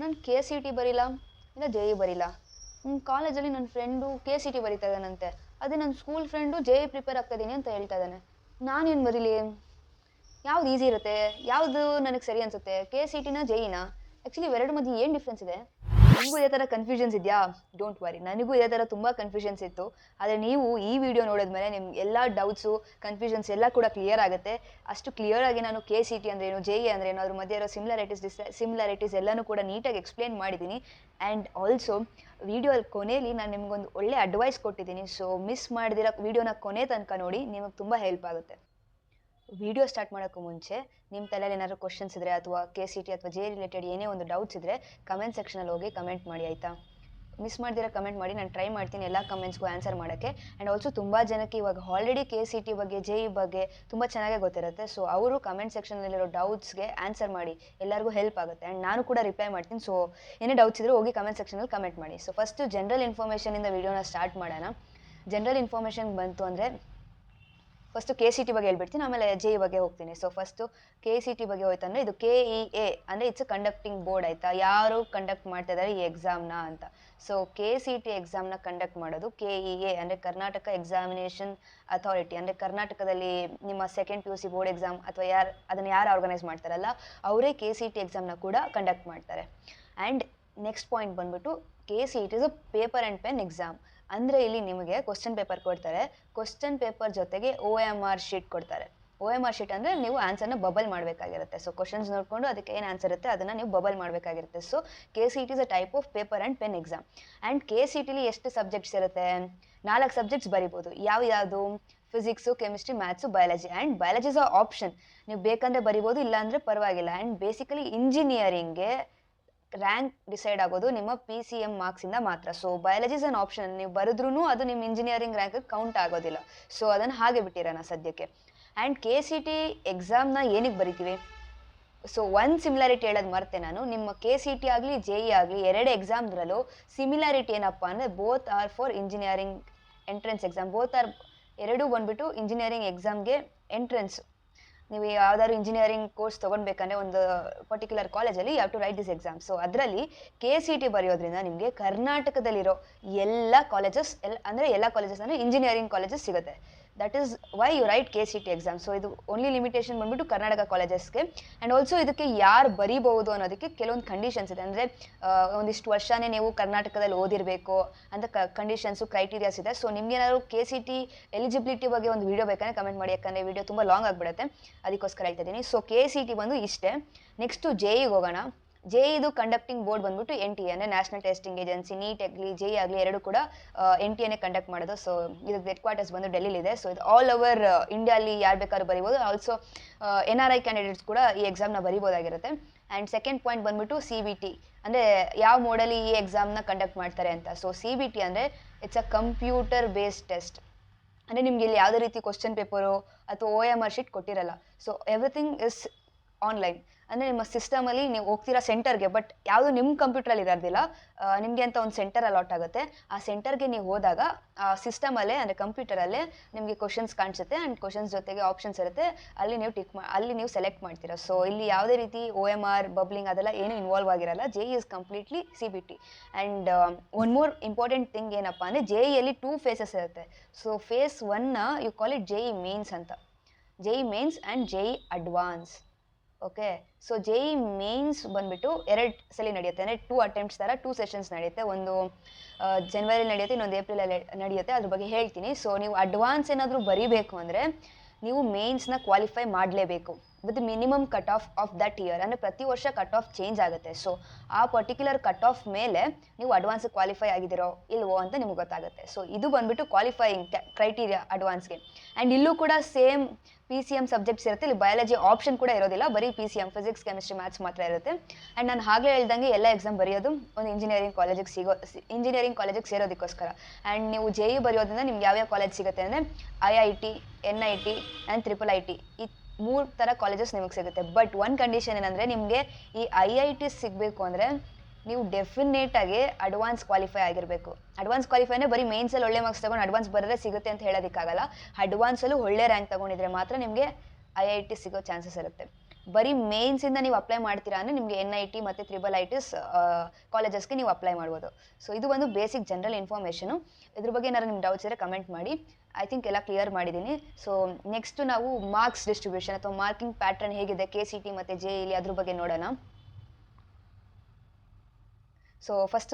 ನಾನು KCET ಬರೀಲ್ಲ, ಇಲ್ಲ JEE ಬರೀಲ್ಲ. ಕಾಲೇಜಲ್ಲಿ ನನ್ನ ಫ್ರೆಂಡು KCET ಬರೀತಾ ಇದ್ದಾನಂತೆ. ಅದೇ ನನ್ನ ಸ್ಕೂಲ್ ಫ್ರೆಂಡು JEE ಪ್ರಿಪೇರ್ ಆಗ್ತಾ ಇದ್ದೀನಿ ಅಂತ ಹೇಳ್ತಾ ಇದ್ದಾನೆ. ನಾನೇನು ಬರೀಲಿ? ಯಾವ್ದು ಈಸಿ ಇರುತ್ತೆ? ಯಾವುದು ನನಗೆ ಸರಿ ಅನ್ಸುತ್ತೆ? KCETನ JEEನ? ಆ್ಯಕ್ಚುಲಿ ಇವೆರಡು ಮಧ್ಯೆ ಏನು ಡಿಫ್ರೆನ್ಸ್ ಇದೆ? ನಿಮಗೂ ಇದೇ ಥರ ಕನ್ಫ್ಯೂಷನ್ಸ್ ಇದೆಯಾ? ಡೋಂಟ್ ವರಿ, ನನಗೂ ಇದೇ ಥರ ತುಂಬ ಕನ್ಫ್ಯೂಷನ್ಸ್ ಇತ್ತು. ಆದರೆ ನೀವು ಈ ವಿಡಿಯೋ ನೋಡಿದ್ಮೇಲೆ ನಿಮ್ಗೆ ಎಲ್ಲ ಡೌಟ್ಸು, ಕನ್ಫ್ಯೂಷನ್ಸ್ ಎಲ್ಲ ಕೂಡ ಕ್ಲಿಯರ್ ಆಗುತ್ತೆ. ಅಷ್ಟು ಕ್ಲಿಯರಾಗಿ ನಾನು KCET ಅಂದ್ರೇನು, JEE ಅಂದ್ರೇನು, ಅದ್ರ ಮಧ್ಯೆ ಇರೋ ಸಿಮಿಲಾರಿಟೀಸ್ ಎಲ್ಲನೂ ಕೂಡ ನೀಟಾಗಿ ಎಕ್ಸ್ಪ್ಲೇನ್ ಮಾಡಿದ್ದೀನಿ. ಆ್ಯಂಡ್ ಆಲ್ಸೋ ವಿಡಿಯೋ ಕೊನೆಯಲ್ಲಿ ನಾನು ನಿಮಗೊಂದು ಒಳ್ಳೆ ಅಡ್ವೈಸ್ ಕೊಟ್ಟಿದ್ದೀನಿ. ಸೊ ಮಿಸ್ ಮಾಡ್ದಿರೋ ವಿಡಿಯೋನ ಕೊನೆ ತನಕ ನೋಡಿ, ನಿಮಗೆ ತುಂಬ ಹೆಲ್ಪ್ ಆಗುತ್ತೆ. ವಿಡಿಯೋ ಸ್ಟಾರ್ಟ್ ಮಾಡೋಕ್ಕೂ ಮುಂಚೆ ನಿಮ್ಮ ತಲೆಯಲ್ಲಿ ಏನಾದರೂ ಕ್ವಶನ್ಸ್ ಇದ್ದರೆ ಅಥವಾ KCET ಅಥವಾ JEE ರಿಲೇಟೆಡ್ ಏನೇ ಒಂದು ಡೌಟ್ಸ್ ಇದ್ದರೆ ಕಮೆಂಟ್ ಸೆಕ್ಷನಲ್ಲಿ ಹೋಗಿ ಕಮೆಂಟ್ ಮಾಡಿ, ಆಯಿತಾ? ಮಿಸ್ ಮಾಡ್ದಿರೋ ಕಮೆಂಟ್ ಮಾಡಿ, ನಾನು ಟ್ರೈ ಮಾಡ್ತೀನಿ ಎಲ್ಲ ಕಮೆಂಟ್ಸ್ಗೂ ಆನ್ಸರ್ ಮಾಡೋಕ್ಕೆ. ಆ್ಯಂಡ್ ಆಲ್ಸೋ ತುಂಬ ಜನಕ್ಕೆ ಇವಾಗ ಆಲ್ರೆಡಿ KCET ಬಗ್ಗೆ JEE ಬಗ್ಗೆ ತುಂಬ ಚೆನ್ನಾಗೇ ಗೊತ್ತಿರುತ್ತೆ. ಸೊ ಅವರು ಕಮೆಂಟ್ ಸೆಕ್ಷನಲ್ಲಿರೋ ಡೌಟ್ಸ್ಗೆ ಆನ್ಸರ್ ಮಾಡಿ, ಎಲ್ಲರಿಗೂ ಹೆಲ್ಪ್ ಆಗುತ್ತೆ. ಆ್ಯಂಡ್ ನಾನು ಕೂಡ ರಿಪ್ಲೈ ಮಾಡ್ತೀನಿ. ಸೊ ಏನೇ ಡೌಟ್ಸ್ ಇದ್ದರೂ ಹೋಗಿ ಕಮೆಂಟ್ ಸೆಕ್ಷನಲ್ಲಿ ಕಮೆಂಟ್ ಮಾಡಿ. ಸೊ ಫಸ್ಟು ಜನರಲ್ ಇನ್ಫಾರ್ಮೇಷನಿಂದ ವಿಡಿಯೋನ ಸ್ಟಾರ್ಟ್ ಮಾಡೋಣ. ಜನರಲ್ ಇನ್ಫಾರ್ಮೇಷನ್ ಬಂತು ಅಂದರೆ ಫಸ್ಟು KCET ಬಗ್ಗೆ ಹೇಳ್ಬಿಡ್ತೀನಿ, ಆಮೇಲೆ JEE ಬಗ್ಗೆ ಹೋಗ್ತೀನಿ. ಸೊ ಫಸ್ಟು KCET ಬಗ್ಗೆ ಹೋಯ್ತಂದರೆ ಇದು KEA ಅಂದರೆ ಇಟ್ಸ್ ಕಂಡಕ್ಟಿಂಗ್ ಬೋರ್ಡ್, ಆಯಿತಾ? ಯಾರು ಕಂಡಕ್ಟ್ ಮಾಡ್ತಾ ಇದ್ದಾರೆ ಈ ಎಕ್ಸಾಮ್ನ ಅಂತ. ಸೊ KCET ಎಕ್ಸಾಮ್ನ ಕಂಡಕ್ಟ್ ಮಾಡೋದು KEA ಅಂದರೆ ಕರ್ನಾಟಕ ಎಕ್ಸಾಮಿನೇಷನ್ ಅಥಾರಿಟಿ. ಅಂದರೆ ಕರ್ನಾಟಕದಲ್ಲಿ ನಿಮ್ಮ ಸೆಕೆಂಡ್ PUC ಬೋರ್ಡ್ ಎಕ್ಸಾಮ್ ಅಥವಾ ಅದನ್ನು ಯಾರು ಆರ್ಗನೈಸ್ ಮಾಡ್ತಾರಲ್ಲ ಅವರೇ KCET ಎಕ್ಸಾಮ್ನ ಕೂಡ ಕಂಡಕ್ಟ್ ಮಾಡ್ತಾರೆ. ಆ್ಯಂಡ್ ನೆಕ್ಸ್ಟ್ ಪಾಯಿಂಟ್ ಬಂದ್ಬಿಟ್ಟು KCET is a paper and pen exam. ಅಂದರೆ ಇಲ್ಲಿ ನಿಮಗೆ ಕ್ವಶನ್ ಪೇಪರ್ ಕೊಡ್ತಾರೆ, ಕ್ವಶನ್ ಪೇಪರ್ ಜೊತೆಗೆ OMR ಶೀಟ್ ಕೊಡ್ತಾರೆ. OMR ಶೀಟ್ ಅಂದರೆ ನೀವು ಆನ್ಸರ್ನ ಬಬಲ್ ಮಾಡಬೇಕಾಗಿರುತ್ತೆ. ಸೊ ಕ್ವಶನ್ಸ್ ನೋಡಿಕೊಂಡು ಅದಕ್ಕೆ ಏನು ಆನ್ಸರ್ ಇರುತ್ತೆ ಅದನ್ನು ನೀವು ಬಬಲ್ ಮಾಡಬೇಕಾಗಿರುತ್ತೆ. So KCET is a type of paper and pen exam. And KCETಲಿ ಎಷ್ಟು ಸಬ್ಜೆಕ್ಟ್ಸ್ ಇರುತ್ತೆ? 4 ಸಬ್ಜೆಕ್ಟ್ಸ್ ಬರಿಬೋದು. ಯಾವುದು? Physics, chemistry, maths, biology. And biology is a option, ನೀವು ಬೇಕಂದರೆ ಬರಿಬೋದು, ಇಲ್ಲಾಂದರೆ ಪರವಾಗಿಲ್ಲ. ಆ್ಯಂಡ್ ಬೇಸಿಕಲಿ ಇಂಜಿನಿಯರಿಂಗ್ಗೆ ರ್ಯಾಂಕ್ ಡಿಸೈಡ್ ಆಗೋದು ನಿಮ್ಮ PCM ಮಾರ್ಕ್ಸಿಂದ ಮಾತ್ರ. So biology is an option, ನೀವು ಬರೆದ್ರೂ ಅದು ನಿಮ್ಮ ಇಂಜಿನಿಯರಿಂಗ್ ರ್ಯಾಂಕಿಗೆ ಕೌಂಟ್ ಆಗೋದಿಲ್ಲ. ಸೊ ಅದನ್ನು ಹಾಗೆ ಬಿಟ್ಟಿರೋಣ ಸದ್ಯಕ್ಕೆ. ಆ್ಯಂಡ್ KCET ಎಕ್ಸಾಮ್ನ ಏನಕ್ಕೆ ಬರಿತೀವಿ? ಸೊ ಒಂದು ಸಿಮಿಲಾರಿಟಿ ಹೇಳೋದು ಮರ್ತೆ ನಾನು. ನಿಮ್ಮ KCET ಆಗಲಿ JEE ಆಗಲಿ ಎರಡು ಎಕ್ಸಾಮ್ದ್ರಲ್ಲೂ ಸಿಮಿಲಾರಿಟಿ ಏನಪ್ಪ ಅಂದರೆ both are for engineering entrance exam. ಎರಡೂ ಬಂದುಬಿಟ್ಟು ಇಂಜಿನಿಯರಿಂಗ್ ಎಕ್ಸಾಮ್ಗೆ ಎಂಟ್ರೆನ್ಸ್. ನೀವು ಯಾವ್ದಾದ್ರು ಇಂಜಿನಿಯರಿಂಗ್ ಕೋರ್ಸ್ ತೊಗೊಳ್ಬೇಕಂದ್ರೆ ಒಂದು ಪರ್ಟಿಕ್ಯುಲರ್ ಕಾಲೇಜಲ್ಲಿ you have to write this exam. So ಅದರಲ್ಲಿ KCET ಬರೆಯೋದ್ರಿಂದ ನಿಮಗೆ ಕರ್ನಾಟಕದಲ್ಲಿರೋ ಎಲ್ಲ ಕಾಲೇಜಸ್ ಎಲ್ಲ ಕಾಲೇಜಸ್ ಅಂದರೆ ಇಂಜಿನಿಯರಿಂಗ್ ಕಾಲೇಜಸ್ ಸಿಗುತ್ತೆ. That is why you write KCET exam. So ಇದು ಓನ್ಲಿ ಲಿಮಿಟೇಷನ್ ಬಂದ್ಬಿಟ್ಟು ಕರ್ನಾಟಕ ಕಾಲೇಜಸ್ಗೆ. ಆ್ಯಂಡ್ ಆಲ್ಸೋ ಇದಕ್ಕೆ ಯಾರು ಬರೀಬಹುದು ಅನ್ನೋದಕ್ಕೆ ಕೆಲವೊಂದು ಕಂಡೀಷನ್ಸ್ ಇದೆ. ಅಂದರೆ ಒಂದಿಷ್ಟು ವರ್ಷನೇ ನೀವು ಕರ್ನಾಟಕದಲ್ಲಿ ಓದಿರಬೇಕು ಅಂತ ಕಂಡೀಷನ್ಸು, ಕ್ರೈಟೀರಿಯಾಸ್ ಇದೆ. ಸೊ ನಿಮ್ಗೇನಾದ್ರು KCET ಎಲಿಜಿಬಿಲಿಟಿ ಬಗ್ಗೆ ಒಂದು ವೀಡಿಯೋ ಬೇಕಂದರೆ ಕಮೆಂಟ್ ಮಾಡಿ, ಯಾಕಂದರೆ ವಿಡಿಯೋ ತುಂಬ ಲಾಂಗ್ ಆಗಿಬಿಡುತ್ತೆ, ಅದಕ್ಕೋಸ್ಕರ ಹೇಳ್ತಾ ಇದ್ದೀನಿ. ಸೊ KCET ಬಂದು ಇಷ್ಟೇ. ನೆಕ್ಸ್ಟು JEEಗೆ ಹೋಗೋಣ. JEEದು ಕಂಡಕ್ಟಿಂಗ್ ಬೋರ್ಡ್ ಬಂದ್ಬಿಟ್ಟು NTA ಅಂದರೆ ನ್ಯಾಷನಲ್ ಟೆಸ್ಟಿಂಗ್ ಏಜೆನ್ಸಿ. ನೀಟ್ ಆಗಲಿ JEE ಆಗಲಿ ಎರಡು ಕೂಡ NTAನೇ ಕಂಡಕ್ಟ್ ಮಾಡೋದು. ಸೊ ಇದಕ್ಕೆ ಹೆಡ್ ಕ್ವಾರ್ಟರ್ಸ್ ಬಂದು ಡೆಲ್ಲಿಲಿದೆ. ಸೊ ಇದು ಆಲ್ ಓವರ್ ಇಂಡಿಯಾಲಿ ಯಾರು ಬೇಕಾದ್ರೂ ಬರಿಬೋದು. ಆಲ್ಸೋ NRI ಕ್ಯಾಂಡಿಡೇಟ್ಸ್ ಕೂಡ ಈ ಎಕ್ಸಾಮ್ನ ಬರಿಬೋದಾಗಿರುತ್ತೆ. ಆ್ಯಂಡ್ ಸೆಕೆಂಡ್ ಪಾಯಿಂಟ್ ಬಂದ್ಬಿಟ್ಟು CBT ಅಂದರೆ ಯಾವ ಮೋಡಲ್ಲಿ ಈ ಎಕ್ಸಾಮ್ನ ಕಂಡಕ್ಟ್ ಮಾಡ್ತಾರೆ ಅಂತ. ಸೊ CBT ಅಂದರೆ it's a computer based test. ಅಂದರೆ ನಿಮ್ಗೆ ಇಲ್ಲಿ ಯಾವುದೇ ರೀತಿ ಕ್ವಶನ್ ಪೇಪರು ಅಥವಾ OMR ಶೀಟ್ ಕೊಟ್ಟಿರಲ್ಲ. So everything is online. ಅಂದರೆ ನಿಮ್ಮ ಸಿಸ್ಟಮಲ್ಲಿ ನೀವು ಹೋಗ್ತೀರಾ ಸೆಂಟರ್ಗೆ, ಬಟ್ ಯಾವುದು ನಿಮ್ಮ ಕಂಪ್ಯೂಟ್ರಲ್ಲಿ ಇರೋದಿಲ್ಲ, ನಿಮಗೆ ಅಂತ ಒಂದು ಸೆಂಟರ್ ಅಲಾಟ್ ಆಗುತ್ತೆ. ಆ ಸೆಂಟರ್ಗೆ ನೀವು ಹೋದಾಗ ಆ ಸಿಸ್ಟಮಲ್ಲೇ ಅಂದರೆ ಕಂಪ್ಯೂಟರಲ್ಲೇ ನಿಮಗೆ ಕ್ವಶನ್ಸ್ ಕಾಣಿಸುತ್ತೆ. ಆ್ಯಂಡ್ ಕ್ವಶನ್ಸ್ ಜೊತೆಗೆ ಆಪ್ಷನ್ಸ್ ಇರುತ್ತೆ, ಅಲ್ಲಿ ನೀವು ಅಲ್ಲಿ ನೀವು ಸೆಲೆಕ್ಟ್ ಮಾಡ್ತೀರಾ. ಸೊ ಇಲ್ಲಿ ಯಾವುದೇ ರೀತಿ OMR ಬಬ್ಲಿಂಗ್ ಅದೆಲ್ಲ ಏನೂ ಇನ್ವಾಲ್ವ್ ಆಗಿರಲ್ಲ. JEE is completely CBT. And one more important thing ಏನಪ್ಪ ಅಂದರೆ JEEಯಲ್ಲಿ 2 ಫೇಸಸ್ ಇರುತ್ತೆ. ಸೊ ಫೇಸ್ 1ನ you call it JEE mains ಅಂತ. JEE mains and JEE advance. Okay, so JEE mains ಬಂದುಬಿಟ್ಟು 2 ಸಲ ನಡೆಯುತ್ತೆ. ಅಂದರೆ 2 ಅಟೆಂಪ್ಟ್ಸ್ ಥರ 2 ಸೆಷನ್ಸ್ ನಡೆಯುತ್ತೆ. ಒಂದು ಜನವರಿಲಿ ನಡೆಯುತ್ತೆ, ಇನ್ನೊಂದು ಏಪ್ರಿಲಲ್ಲಿ ನಡೆಯುತ್ತೆ. ಅದ್ರ ಬಗ್ಗೆ ಹೇಳ್ತೀನಿ. ಸೊ ನೀವು ಅಡ್ವಾನ್ಸ್ ಏನಾದರೂ ಬರೀಬೇಕು ಅಂದರೆ ನೀವು ಮೇನ್ಸ್ನ ಕ್ವಾಲಿಫೈ ಮಾಡಲೇಬೇಕು with minimum cut off that year. ಅಂದರೆ ಪ್ರತಿ ವರ್ಷ ಕಟ್ ಆಫ್ ಚೇಂಜ್ ಆಗುತ್ತೆ. ಸೊ ಆ ಪರ್ಟಿಕ್ಯುಲರ್ ಕಟ್ ಆಫ್ ಮೇಲೆ ನೀವು ಅಡ್ವಾನ್ಸ್ ಕ್ವಾಲಿಫೈ ಆಗಿದ್ದೀರೋ ಇಲ್ವೋ ಅಂತ ನಿಮ್ಗೆ ಗೊತ್ತಾಗುತ್ತೆ. ಸೊ ಇದು ಬಂದುಬಿಟ್ಟು ಕ್ವಾಲಿಫೈಯಿಂಗ್ ಕ್ರೈಟೀರಿಯಾ ಅಡ್ವಾನ್ಸ್ಗೆ. ಆ್ಯಂಡ್ ಇಲ್ಲೂ ಕೂಡ ಸೇಮ್ PCM ಸಬ್ಜೆಕ್ಟ್ಸ್ ಇರುತ್ತೆ. ಇಲ್ಲಿ ಬಯಾಲಜಿ ಆಪ್ಷನ್ ಕೂಡ ಇರೋದಿಲ್ಲ, ಬರೀ PCM ಫಿಸಿಕ್ಸ್, ಕೆಮಿಸ್ಟ್ರಿ, ಮ್ಯಾಥ್ಸ್ ಮಾತ್ರ ಇರುತ್ತೆ. ಆ್ಯಂಡ್ ನಾನು ಆಗಲೇ ಹೇಳ್ದಂಗೆ ಎಲ್ಲ ಎಕ್ಸಾಮ್ ಬರೆಯೋದು ಒಂದು ಇಂಜಿನಿಯರಿಂಗ್ ಕಾಲೇಜಿಗೆ ಸೇರೋದಕ್ಕೋಸ್ಕರ. ಆ್ಯಂಡ್ ನೀವು JEE ಬರೆಯೋದ್ರಿಂದ ನಿಮ್ಗೆ ಯಾವ್ಯಾವ ಕಾಲೇಜ್ ಸಿಗುತ್ತೆ ಅಂದರೆ IIT, NIT ಆ್ಯಂಡ್ IIIT ಈ 3 ಥರ ಕಾಲೇಜಸ್ ನಿಮಗೆ ಸಿಗುತ್ತೆ. ಬಟ್ ಒಂದು ಕಂಡೀಷನ್ ಏನಂದರೆ ನಿಮಗೆ ಈ IIT ಸಿಗಬೇಕು ಅಂದರೆ ನೀವು ಡೆಫಿನೇಟಾಗಿ ಅಡ್ವಾನ್ಸ್ ಕ್ವಾಲಿಫೈ ಆಗಿರಬೇಕು. ಅಡ್ವಾನ್ಸ್ ಕ್ವಾಲಿಫೈನೇ ಬರೀ ಮೇನ್ಸಲ್ಲಿ ಒಳ್ಳೆ ಮಾರ್ಕ್ಸ್ ತೊಗೊಂಡು ಅಡ್ವಾನ್ಸ್ ಬರೋದೇ ಸಿಗುತ್ತೆ ಅಂತ ಹೇಳೋದಕ್ಕಾಗಲ್ಲ. ಅಡ್ವಾನ್ಸಲ್ಲೂ ಒಳ್ಳೆ ರ್ಯಾಂಕ್ ತೊಗೊಂಡಿದ್ರೆ ಮಾತ್ರ ನಿಮಗೆ IIT ಸಿಗೋ ಚಾನ್ಸಸ್ ಇರುತ್ತೆ. ಬರೀ ಮೇನ್ಸಿಂದ ನೀವು ಅಪ್ಲೈ ಮಾಡ್ತೀರಾ ಅಂದರೆ ನಿಮಗೆ NIT ಮತ್ತು IIITs ಕಾಲೇಜಸ್ಗೆ ನೀವು ಅಪ್ಲೈ ಮಾಡ್ಬೋದು. ಸೊ ಇದು ಒಂದು ಬೇಸಿಕ್ ಜನರಲ್ ಇನ್ಫಾರ್ಮೇಷನು. ಇದ್ರ ಬಗ್ಗೆ ಏನಾದ್ರು ನಿಮ್ಗೆ ಡೌಟ್ಸ್ ಇದ್ದರೆ ಕಮೆಂಟ್ ಮಾಡಿ. ಐ ಥಿಂಕ್ ಎಲ್ಲ ಕ್ಲಿಯರ್ ಮಾಡಿದ್ದೀನಿ. ಸೊ ನೆಕ್ಸ್ಟ್ ನಾವು ಮಾರ್ಕ್ಸ್ ಡಿಸ್ಟ್ರಿಬ್ಯೂಷನ್ ಅಥವಾ ಮಾರ್ಕಿಂಗ್ ಪ್ಯಾಟ್ರನ್ ಹೇಗಿದೆ KCT ಮತ್ತು JEE ಅದ್ರ ಬಗ್ಗೆ ನೋಡೋಣ. ಸೊ ಫಸ್ಟ್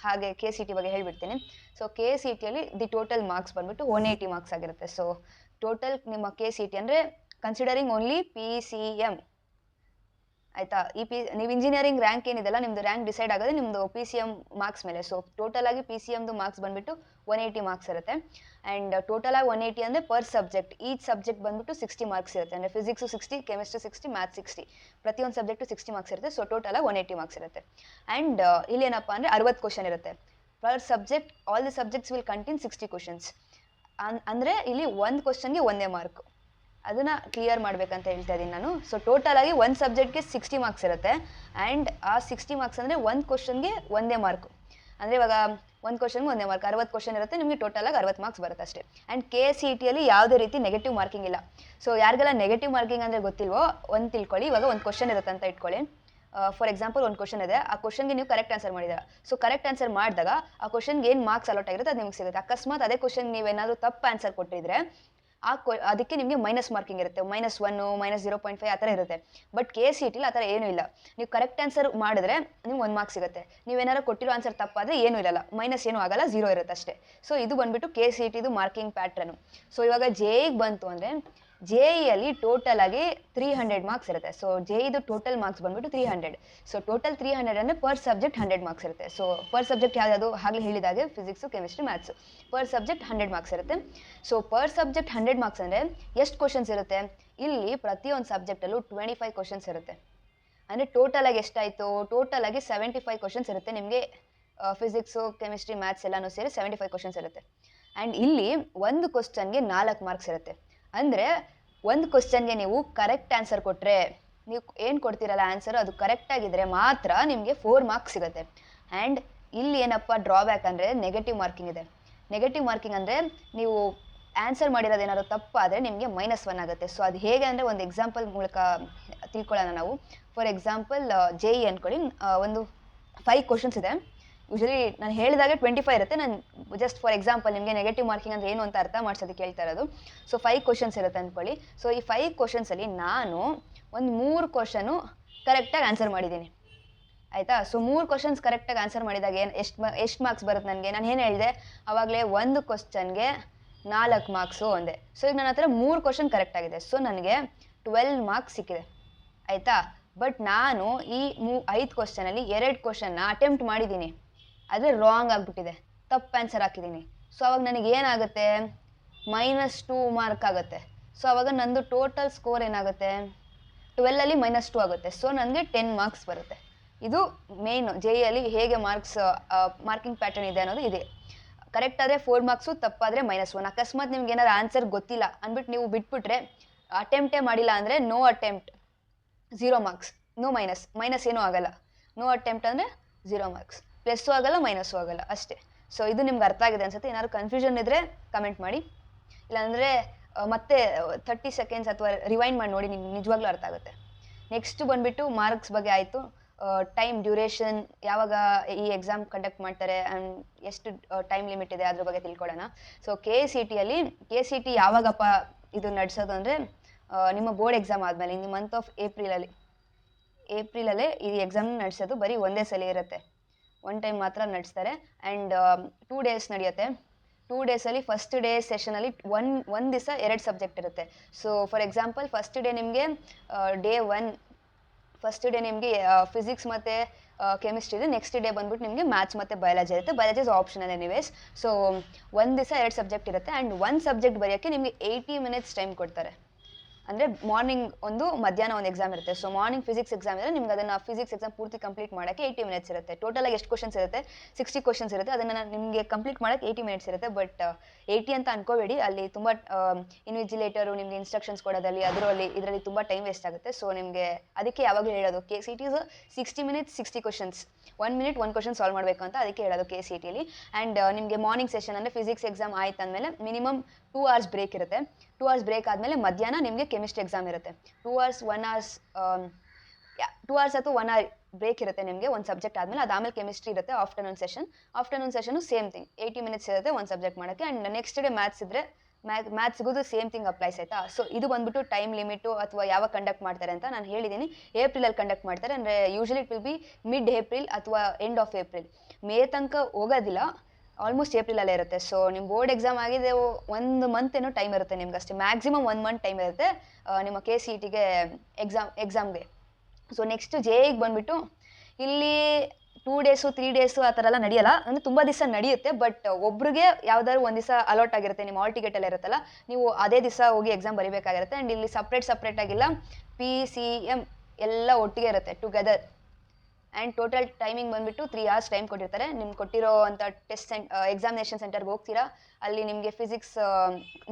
ಹಾಗೆ KCT ಬಗ್ಗೆ ಹೇಳ್ಬಿಡ್ತೀನಿ. ಸೊ KCTಯಲ್ಲಿ ದಿ ಟೋಟಲ್ ಮಾರ್ಕ್ಸ್ ಬಂದ್ಬಿಟ್ಟು 180 ಮಾರ್ಕ್ಸ್ ಆಗಿರುತ್ತೆ. ಸೊ ಟೋಟಲ್ ನಿಮ್ಮ KCT ಅಂದರೆ ಕನ್ಸಿಡರಿಂಗ್ ಓನ್ಲಿ PCM ಆಯಿತಾ. ನೀವು ಇಂಜಿನಿಯರಿಂಗ್ ರ್ಯಾಂಕ್ ಏನಿದೆಲ್ಲ ನಿಮ್ಮದು ರ್ಯಾಂಕ್ ಡಿಸೈಡ್ ಆಗೋದು ನಿಮ್ಮದು PCM ಮಾರ್ಕ್ಸ್ ಮೇಲೆ. ಸೊ ಟೋಟಲ್ ಆಗಿ PCMದು ಮಾರ್ಕ್ಸ್ ಬಂದ್ಬಿಟ್ಟು 180 ಮಾರ್ಕ್ಸ್ ಇರುತ್ತೆ. ಆ್ಯಂಡ್ ಟೋಟಲ್ ಆಗಿ 180 ಅಂದರೆ ಪರ್ ಸಬ್ಜೆಕ್ಟ್, ಈಚ್ ಸಬ್ಜೆಕ್ಟ್ ಬಂದ್ಬಿಟ್ಟು 60 ಮಾರ್ಕ್ಸ್ ಇರುತ್ತೆ. ಅಂದರೆ ಫಿಸಿಕ್ಸು 60, ಕೆಮಿಸ್ಟ್ರಿ 60, ಮ್ಯಾಥ್ಸ್ 60, ಪ್ರತಿಯೊಂದು ಸಬ್ಜೆಕ್ಟು 60 ಮಾರ್ಕ್ಸ್ ಇರುತ್ತೆ. ಸೊ ಟೋಟಲ್ ಆಗಿ 180 ಮಾರ್ಕ್ಸ್ ಇರುತ್ತೆ. ಆ್ಯಂಡ್ ಇಲ್ಲೇನಪ್ಪ ಅಂದರೆ 60 ಕ್ವಶನ್ ಇರುತ್ತೆ per subject. All the subjects will contain 60 questions. ಅಂದರೆ ಇಲ್ಲಿ ಒಂದು ಕ್ವಶನ್ಗೆ 1 ಮಾರ್ಕ್. ಅದನ್ನು ಕ್ಲಿಯರ್ ಮಾಡಬೇಕಂತ ಹೇಳ್ತಾ ಇದ್ದೀನಿ ನಾನು. ಸೊ ಟೋಟಲ್ ಆಗಿ ಒಂದು ಸಬ್ಜೆಕ್ಟ್ಗೆ 60 ಮಾರ್ಕ್ಸ್ ಇರುತ್ತೆ. ಆ್ಯಂಡ್ ಆ 60 ಮಾರ್ಕ್ಸ್ ಅಂದರೆ ಒಂದು ಕ್ವಶನ್ಗೆ 1 ಮಾರ್ಕ್. ಅಂದರೆ ಇವಾಗ ಒಂದು ಕ್ವಶನ್ಗೆ 1 ಮಾರ್ಕ್, 60 ಕ್ವಶನ್ ಇರುತ್ತೆ, ನಿಮಗೆ ಟೋಟಲ್ ಆಗಿ 60 ಮಾರ್ಕ್ಸ್ ಬರುತ್ತೆ ಅಷ್ಟೇ. ಆ್ಯಂಡ್ KCTಯಲ್ಲಿ ಯಾವುದೇ ರೀತಿ ನೆಗೆಟಿವ್ ಮಾರ್ಕಿಂಗ್ ಇಲ್ಲ. ಸೊ ಯಾರಿಗೆಲ್ಲ ನೆಗೆಟಿವ್ ಮಾರ್ಕಿಂಗ್ ಅಂದರೆ ಗೊತ್ತಿಲ್ವೋ ಒಂದು ತಿಳ್ಕೊಳ್ಳಿ. ಇವಾಗ ಒಂದು ಕ್ವಶನ್ ಇರುತ್ತೆ ಅಂತ ಇಟ್ಕೊಳ್ಳಿ. ಫಾರ್ ಎಕ್ಸಾಂಪಲ್ ಒಂದು ಕ್ವಶನ್ ಇದೆ, ಆ ಕ್ವಶನ್ಗೆ ನೀವು ಕರೆಕ್ಟ್ ಆನ್ಸರ್ ಮಾಡಿದ್ದೀರಾ. ಸೊ ಕರೆಕ್ಟ್ ಆನ್ಸರ್ ಮಾಡಿದಾಗ ಆ ಕ್ವಶನ್ಗೆ ಏನು ಮಾರ್ಕ್ಸ್ ಅಲಾಟ್ ಆಗಿರುತ್ತೆ ಅದು ನಿಮ್ಗೆ ಸಿಗುತ್ತೆ. ಅಕಸ್ಮಾತ್ ಅದೇ ಕ್ವಶನ್ ನೀವೇನಾದರೂ ತಪ್ಪು ಆನ್ಸರ್ ಕೊಟ್ಟಿದ್ರೆ ಅದಕ್ಕೆ ನಿಮಗೆ ಮೈನಸ್ ಮಾರ್ಕಿಂಗ್ ಇರುತ್ತೆ. -1, -0.5 ಆ ಥರ ಇರುತ್ತೆ. ಬಟ್ KCTಲಿ ಆ ಥರ ಏನೂ ಇಲ್ಲ. ನೀವು ಕರೆಕ್ಟ್ ಆನ್ಸರ್ ಮಾಡಿದ್ರೆ ನಿಮ್ಗೆ 1 ಮಾರ್ಕ್ಸ್ ಸಿಗುತ್ತೆ. ನೀವೇನಾರು ಕೊಟ್ಟಿರೋ ಆನ್ಸರ್ ತಪ್ಪಾದರೆ ಏನೂ ಇರಲ್ಲ, ಮೈನಸ್ ಏನೂ ಆಗಲ್ಲ, 0 ಇರುತ್ತೆ ಅಷ್ಟೇ. ಸೊ ಇದು ಬಂದುಬಿಟ್ಟು KCTದು ಮಾರ್ಕಿಂಗ್ ಪ್ಯಾಟ್ರನು. ಸೊ ಇವಾಗ JEEಗೆ ಬಂತು ಅಂದರೆ JEಯಲ್ಲಿ ಟೋಟಲ್ ಆಗಿ 300 ಮಾರ್ಕ್ಸ್ ಇರುತ್ತೆ. ಸೊ JEದು ಟೋಟಲ್ ಮಾರ್ಕ್ಸ್ ಬಂದ್ಬಿಟ್ಟು 300. ಸೊ ಟೋಟಲ್ 300 ಅಂದರೆ ಪರ್ ಸಬ್ಜೆಕ್ಟ್ 100 ಮಾರ್ಕ್ಸ್ ಇರುತ್ತೆ. ಸೊ ಪರ್ ಸಬ್ಜೆಕ್ಟ್ ಯಾವ್ದು ಆಗಲೇ ಹೇಳಿದಾಗೆ physics, chemistry, maths per subject 100 marks ಇರುತ್ತೆ. ಸೊ ಪರ್ ಸಬ್ಜೆಕ್ಟ್ 100 ಮಾರ್ಕ್ಸ್ ಅಂದರೆ ಎಷ್ಟು ಕ್ವಶನ್ಸ್ ಇರುತ್ತೆ? ಇಲ್ಲಿ ಪ್ರತಿಯೊಂದು ಸಬ್ಜೆಕ್ಟಲ್ಲೂ 25 ಕ್ವಶನ್ಸ್ ಇರುತ್ತೆ. ಅಂದರೆ ಟೋಟಲ್ ಆಗಿ ಎಷ್ಟಾಯಿತು? ಟೋಟಲ್ ಆಗಿ 75 ಕ್ವಶನ್ಸ್ ಇರುತ್ತೆ ನಿಮಗೆ. ಫಿಸಿಕ್ಸು, ಕೆಮಿಸ್ಟ್ರಿ, ಮ್ಯಾಥ್ಸ್ ಎಲ್ಲನೂ ಸೇರಿ 75 ಕ್ವಶನ್ಸ್ ಇರುತ್ತೆ. ಆ್ಯಂಡ್ ಇಲ್ಲಿ ಒಂದು ಕ್ವಶನ್ಗೆ 4 ಮಾರ್ಕ್ಸ್ ಇರುತ್ತೆ. ಅಂದರೆ ಒಂದು ಕ್ವಶನ್ಗೆ ನೀವು ಕರೆಕ್ಟ್ ಆನ್ಸರ್ ಕೊಟ್ಟರೆ, ನೀವು ಏನು ಕೊಡ್ತೀರಲ್ಲ ಆನ್ಸರ್ ಅದು ಕರೆಕ್ಟಾಗಿದ್ದರೆ ಮಾತ್ರ ನಿಮಗೆ 4 ಮಾರ್ಕ್ಸ್ ಸಿಗುತ್ತೆ. ಆ್ಯಂಡ್ ಇಲ್ಲಿ ಏನಪ್ಪ ಡ್ರಾಬ್ಯಾಕ್ ಅಂದರೆ ನೆಗೆಟಿವ್ ಮಾರ್ಕಿಂಗ್ ಇದೆ. ನೆಗೆಟಿವ್ ಮಾರ್ಕಿಂಗ್ ಅಂದರೆ ನೀವು ಆನ್ಸರ್ ಮಾಡಿರೋದು ಏನಾದರೂ ತಪ್ಪಾದರೆ ನಿಮಗೆ -1 ಆಗುತ್ತೆ. ಸೊ ಅದು ಹೇಗೆ ಅಂದರೆ ಒಂದು ಎಕ್ಸಾಂಪಲ್ ಮೂಲಕ ತಿಳ್ಕೊಳ್ಳೋಣ ನಾವು. ಫಾರ್ ಎಕ್ಸಾಂಪಲ್ JEE ಅಂದ್ಕೊಳ್ಳಿ, ಒಂದು 5 ಕ್ವಶನ್ಸ್ ಇದೆ. ಯೂಶಲಿ ನಾನು ಹೇಳಿದಾಗೆ 25 ಇರುತ್ತೆ. ನಾನು ಜಸ್ಟ್ ಫಾರ್ ಎಕ್ಸಾಂಪಲ್ ನಿಮಗೆ ನೆಗೆಟಿವ್ ಮಾರ್ಕಿಂಗ್ ಅಂದರೆ ಏನು ಅಂತ ಅರ್ಥ ಮಾಡಿಸೋದಕ್ಕೆ ಹೇಳ್ತಾ ಇರೋದು. ಸೊ 5 ಕ್ವಶನ್ಸ್ ಇರುತ್ತೆ ಅಂದ್ಕೊಳ್ಳಿ. ಸೊ ಈ 5 ಕ್ವಶನ್ಸಲ್ಲಿ ನಾನು ಒಂದು 3 ಕ್ವಶನು ಕರೆಕ್ಟಾಗಿ ಆನ್ಸರ್ ಮಾಡಿದ್ದೀನಿ ಆಯಿತಾ. ಸೊ 3 ಕ್ವಶನ್ಸ್ ಕರೆಕ್ಟಾಗಿ ಆನ್ಸರ್ ಮಾಡಿದಾಗ ಎಷ್ಟು ಮಾರ್ಕ್ಸ್ ಬರುತ್ತೆ ನನಗೆ? ನಾನು ಏನು ಹೇಳಿದೆ ಆವಾಗಲೇ, ಒಂದು ಕ್ವಶನ್ಗೆ 4 ಮಾರ್ಕ್ಸು ಒಂದೇ. ಸೊ ಈಗ ನನ್ನ ಹತ್ರ 3 ಕ್ವಶನ್ ಕರೆಕ್ಟ್ ಆಗಿದೆ. ಸೊ ನನಗೆ 12 ಮಾರ್ಕ್ಸ್ ಸಿಕ್ಕಿದೆ ಆಯಿತಾ. ಬಟ್ ನಾನು ಈ 5 ಕ್ವಶನಲ್ಲಿ 2 ಕ್ವಶನ್ನ ಅಟೆಂಪ್ಟ್ ಮಾಡಿದ್ದೀನಿ, ಆದರೆ ರಾಂಗ್ ಆಗಿಬಿಟ್ಟಿದೆ, ತಪ್ಪು ಆನ್ಸರ್ ಹಾಕಿದ್ದೀನಿ. ಸೊ ಅವಾಗ ನನಗೆ ಏನಾಗುತ್ತೆ? -2 ಮಾರ್ಕ್ ಆಗುತ್ತೆ. ಸೊ ಅವಾಗ ನಂದು ಟೋಟಲ್ ಸ್ಕೋರ್ ಏನಾಗುತ್ತೆ? 12ಅಲ್ಲಿ -2 ಆಗುತ್ತೆ. ಸೊ ನನಗೆ 10 ಮಾರ್ಕ್ಸ್ ಬರುತ್ತೆ. ಇದು ಮೇಯ್ನು JEಯಲ್ಲಿ ಹೇಗೆ ಮಾರ್ಕಿಂಗ್ ಪ್ಯಾಟರ್ನ್ ಇದೆ ಅನ್ನೋದು ಇದೆ. ಕರೆಕ್ಟ್ ಆದರೆ 4 ಮಾರ್ಕ್ಸು, ತಪ್ಪಾದರೆ -1. ಅಕಸ್ಮಾತ್ ನಿಮ್ಗೆ ಏನಾದ್ರು ಆನ್ಸರ್ ಗೊತ್ತಿಲ್ಲ ಅಂದ್ಬಿಟ್ಟು ನೀವು ಬಿಟ್ಬಿಟ್ರೆ, ಅಟೆಂಪ್ಟೇ ಮಾಡಿಲ್ಲ ಅಂದರೆ no attempt 0 marks, no minus ಏನೂ ಆಗಲ್ಲ. ನೋ ಅಟೆಂಪ್ಟ್ ಅಂದರೆ 0 ಮಾರ್ಕ್ಸ್, ಪ್ಲಸ್ಸು ಆಗಲ್ಲ ಮೈನಸ್ಸು ಆಗಲ್ಲ ಅಷ್ಟೇ. ಸೊ ಇದು ನಿಮ್ಗೆ ಅರ್ಥ ಆಗಿದೆ ಅನ್ಸುತ್ತೆ. ಏನಾದ್ರು ಕನ್ಫ್ಯೂಷನ್ ಇದ್ದರೆ ಕಮೆಂಟ್ ಮಾಡಿ, ಇಲ್ಲಾಂದರೆ ಮತ್ತೆ 30 ಸೆಕೆಂಡ್ಸ್ ಅಥವಾ ರಿವೈಂಡ್ ಮಾಡಿ ನೋಡಿ, ನಿಮ್ಗೆ ನಿಜವಾಗ್ಲೂ ಅರ್ಥ ಆಗುತ್ತೆ. ನೆಕ್ಸ್ಟ್ ಬಂದುಬಿಟ್ಟು ಮಾರ್ಕ್ಸ್ ಬಗ್ಗೆ ಆಯಿತು. ಟೈಮ್ ಡ್ಯೂರೇಷನ್, ಯಾವಾಗ ಈ ಎಕ್ಸಾಮ್ ಕಂಡಕ್ಟ್ ಮಾಡ್ತಾರೆ ಆ್ಯಂಡ್ ಎಷ್ಟು ಟೈಮ್ ಲಿಮಿಟ್ ಇದೆ ಅದ್ರ ಬಗ್ಗೆ ತಿಳ್ಕೊಳ್ಳೋಣ. ಸೊ KCT ಯಾವಾಗಪ್ಪ ಇದು ನಡೆಸೋದು ಅಂದರೆ ನಿಮ್ಮ ಬೋರ್ಡ್ ಎಕ್ಸಾಮ್ ಆದಮೇಲೆ ಇನ್ ದಿ ಮಂತ್ ಆಫ್ ಏಪ್ರಿಲಲ್ಲೇ ಈ ಎಕ್ಸಾಮ್ನ ನಡೆಸೋದು. ಬರೀ ಒಂದೇ ಸಲ ಇರುತ್ತೆ, ಒನ್ ಟೈಮ್ ಮಾತ್ರ ನಡೆಸ್ತಾರೆ. ಆ್ಯಂಡ್ 2 ಡೇಸ್ ನಡೆಯುತ್ತೆ. 2 ಡೇಸಲ್ಲಿ ಫಸ್ಟ್ ಡೇ ಸೆಷನಲ್ಲಿ ಒಂದು ದಿವಸ 2 ಸಬ್ಜೆಕ್ಟ್ ಇರುತ್ತೆ. So for example first day ನಿಮಗೆ ಫಸ್ಟ್ ಡೇ ನಿಮಗೆ ಫಿಸಿಕ್ಸ್ ಮತ್ತು ಕೆಮಿಸ್ಟ್ರಿ ಇದೆ. ನೆಕ್ಸ್ಟ್ ಡೇ ಬಂದ್ಬಿಟ್ಟು ನಿಮಗೆ ಮ್ಯಾಥ್ಸ್ ಮತ್ತು ಬಯಾಲಜಿ ಇರುತ್ತೆ. Biology is optional anyways. So ಒಂದು ದಿವಸ 2 ಸಬ್ಜೆಕ್ಟ್ ಇರುತ್ತೆ. ಆ್ಯಂಡ್ 1 ಸಬ್ಜೆಕ್ಟ್ ಬರೆಯೋಕ್ಕೆ ನಿಮಗೆ 80 ಮಿನಿಟ್ಸ್ ಟೈಮ್ ಕೊಡ್ತಾರೆ. ಅಂದರೆ ಮಾರ್ನಿಂಗ್ ಒಂದು, ಮಧ್ಯಾಹ್ನ ಒಂದು ಎಕ್ಸಾಮ್ ಇರುತ್ತೆ. ಸೊ ಮಾರ್ನಿಂಗ್ ಫಿಸಿಕ್ಸ್ ಎಕ್ಸಾಮ್ ಇದ್ದರೆ ನಿಮ್ಗೆ ಅದನ್ನು ಫಿಸಿಕ್ಸ್ ಎಕ್ಸಾಮ್ ಪೂರ್ತಿ ಕಂಪ್ಲೀಟ್ ಮಾಡೋಕ್ಕೆ 80 ಮಿನಿಟ್ಸ್ ಇರುತ್ತೆ. ಟೋಟಲಾಗಿ ಎಷ್ಟು ಕ್ವಶನ್ಸ್ ಇರುತ್ತೆ? 60 ಕ್ವಶನ್ಸ್ ಇರುತ್ತೆ. ಅದನ್ನು ನಿಮಗೆ ಕಂಪ್ಲೀಟ್ ಮಾಡೋಕ್ಕೆ 80 ಮಿನಿಟ್ಸ್ ಇರುತ್ತೆ. ಬಟ್ 80 ಅಂತ ಅನ್ಕೋಬೇಡಿ, ಅಲ್ಲಿ ತುಂಬ ಇನ್ವಿಜಿಲೇಟರು ನಿಮಗೆ ಇನ್ಸ್ಟ್ರಕ್ಷನ್ಸ್ ಕೊಡೋದಲ್ಲಿ ಇದರಲ್ಲಿ ತುಂಬ ಟೈಮ್ ವೇಸ್ಟ್ ಆಗುತ್ತೆ. ಸೊ ನಿಮಗೆ ಅದಕ್ಕೆ ಯಾವಾಗಲೂ ಹೇಳೋದು KCT 60 minutes 60 questions, 1 minute 1 question solve ಮಾಡಬೇಕು ಅಂತ ಅದಕ್ಕೆ ಹೇಳೋದು KCTಲಿ. ಆ್ಯಂಡ್ ನಿಮಗೆ ಮಾರ್ನಿಂಗ್ ಸೆಷನ್ ಅಂದರೆ ಫಿಸಿಕ್ಸ್ ಎಕ್ಸಾಮ್ ಆಯ್ತು ಅಂದಮೇಲೆ ಮಿನಿಮಮ್ 2 hours ಬ್ರೇಕ್ ಇರುತ್ತೆ. 2 hours ಬ್ರೇಕ್ ಆದಮೇಲೆ ಮಧ್ಯಾಹ್ನ ನಿಮಗೆ ಕೆಮಿಸ್ಟ್ರಿ ಎಕ್ಸಾಮ್ ಇರುತ್ತೆ. 2 hours 1 hours 2 hours ಅಥವಾ 1 hour ಬ್ರೇಕ್ ಇರುತ್ತೆ ನಿಮಗೆ ಒಂದು ಸಬ್ಜೆಕ್ಟ್ ಆದಮೇಲೆ. ಅದಾದಮೇಲೆ ಕೆಮಿಸ್ಟ್ರಿ ಇರುತ್ತೆ afternoon session same thing 80 minutes ಇರುತ್ತೆ ಒಂದು ಸಬ್ಜೆಕ್ಟ್ ಮಾಡೋಕ್ಕೆ. ಆ್ಯಂಡ್ ನೆಕ್ಸ್ಟ್ ಡೇ ಮ್ಯಾಥ್ಸ್ ಇದ್ದರೆ ಮ್ಯಾಥ್ಸ್ಗೂ ಸೇಮ್ ಥಿಂಗ್ ಅಪ್ಲೈಸ್ ಆಯಿತಾ. ಸೊ ಇದು ಬಂದ್ಬಿಟ್ಟು ಟೈಮ್ ಲಿಮಿಟು ಅಥವಾ ಯಾವಾಗ ಕಂಡಕ್ಟ್ ಮಾಡ್ತಾರೆ ಅಂತ ನಾನು ಹೇಳಿದ್ದೀನಿ. ಏಪ್ರಿಲಲ್ಲಿ ಕಂಡಕ್ಟ್ ಮಾಡ್ತಾರೆ. ಅಂದರೆ usually it will be mid April ಅಥವಾ ಎಂಡ್ ಆಫ್ ಏಪ್ರಿಲ್. ಮೇ ತನಕ ಹೋಗೋದಿಲ್ಲ, ಆಲ್ಮೋಸ್ಟ್ ಏಪ್ರಿಲಲ್ಲೇ ಇರುತ್ತೆ. ಸೊ ನಿಮ್ಮ ಬೋರ್ಡ್ ಎಕ್ಸಾಮ್ ಆಗಿದೆ 1 month ಏನೋ ಟೈಮ್ ಇರುತ್ತೆ ನಿಮ್ಗೆ ಅಷ್ಟೇ, ಮ್ಯಾಕ್ಸಿಮಮ್ 1 month ಟೈಮ್ ಇರುತ್ತೆ ನಿಮ್ಮ KCETಗೆ ಎಕ್ಸಾಮ್ಗೆ. ಸೊ ನೆಕ್ಸ್ಟ್ JEEಗೆ ಬಂದುಬಿಟ್ಟು ಇಲ್ಲಿ 2 days 3 days ಆ ಥರ ಎಲ್ಲ ನಡೆಯಲ್ಲ. ಅಂದರೆ ತುಂಬ ದಿವಸ ನಡೆಯುತ್ತೆ, ಬಟ್ ಒಬ್ರಿಗೆ ಯಾವ್ದಾದ್ರು ಒಂದು ದಿವಸ ಅಲಾಟ್ ಆಗಿರುತ್ತೆ. ನಿಮ್ಮ ಹಾಲ್ ಟಿಕೆಟ್ ಎಲ್ಲ ಇರುತ್ತಲ್ಲ, ನೀವು ಅದೇ ದಿವಸ ಹೋಗಿ ಎಕ್ಸಾಮ್ ಬರೀಬೇಕಾಗಿರುತ್ತೆ. ಆ್ಯಂಡ್ ಇಲ್ಲಿ ಸಪ್ರೇಟ್ ಆಗಿಲ್ಲ, PCM ಎಲ್ಲ ಒಟ್ಟಿಗೆ ಇರುತ್ತೆ ಟುಗೆದರ್. ಆ್ಯಂಡ್ ಟೋಟಲ್ ಟೈಮಿಂಗ್ ಬಂದುಬಿಟ್ಟು 3 hours ಟೈಮ್ ಕೊಟ್ಟಿರ್ತಾರೆ. ನಿಮ್ಗೆ ಕೊಟ್ಟಿರೋ ಅಂಥ ಎಕ್ಸಾಮಿನೇಷನ್ ಸೆಂಟರ್ಗೆ ಹೋಗ್ತೀರಾ, ಅಲ್ಲಿ ನಿಮಗೆ ಫಿಸಿಕ್ಸ್